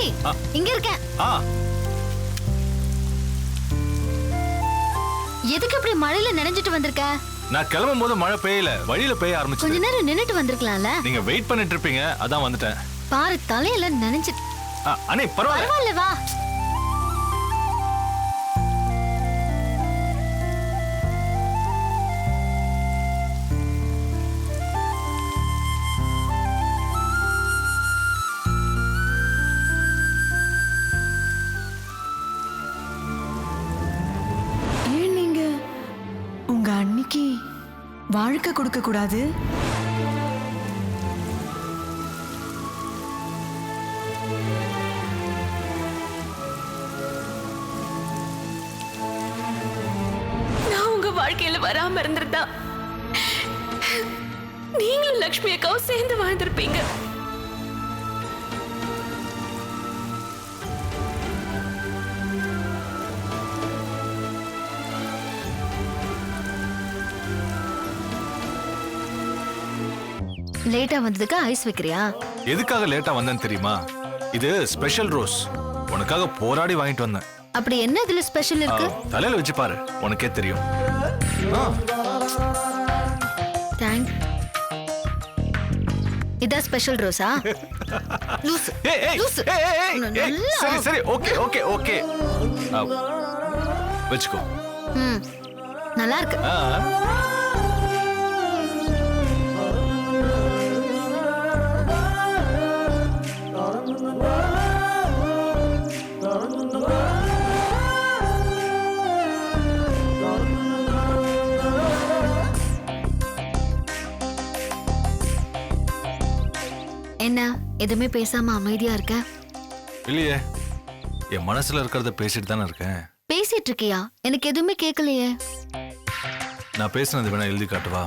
ஏய் இங்க இருக்கேன். எதுக்கு இப்படி மழையில நனைஞ்சிட்டு வந்திருக்க? நான் கிளம்பும் போது மழை பெய்யல, வழியில பெய்ய ஆரம்பிச்சு. கொஞ்ச நேரம் நின்னுட்டு வந்திருக்கலாம்ல. நீங்க வெயிட் பண்ணிட்டு இருப்பீங்க, அதான் வந்துட்டேன். பாரு தலையில நனைஞ்சு. அண்ணே பரவாயில்ல. பரவாயில்ல வா. வாழ்க்கை கொடுக்க கூடாது? நான் உங்க வாழ்க்கையில வராம இருந்திருந்தா நீங்களும் லக்ஷ்மி அக்காவும் சேர்ந்து வாழ்ந்திருப்பீங்க. லேட்டா வந்ததுக்கு ஐஸ் வைக்கிறியா? எதுக்காக லேட்டா வந்தேன்னு தெரியுமா? இது ஸ்பெஷல் ரோஸ், உனக்காக போராடி வாங்கிட்டு வந்தேன். அப்படி என்ன இதுல ஸ்பெஷல் இருக்கு? தலையில வச்சு பாரு, உனக்கே தெரியும். தேங்க். இதா ஸ்பெஷல் ரோஸா? லூஸ். லூஸ். சரி சரி, ஓகே ஓகே ஓகே. வெச்சுக்கோ. நல்லா இருக்கு. என்ன எதுவுமே பேசாம அமைதியா இருக்க? இல்லையே, என் மனசுல இருக்கிறத பேசிட்டு தானே இருக்கேன். பேசிட்டு இருக்கியா? எனக்கு எதுவுமே கேட்கலையே. நான் பேசுனது வேணா எழுதி காட்டுவா?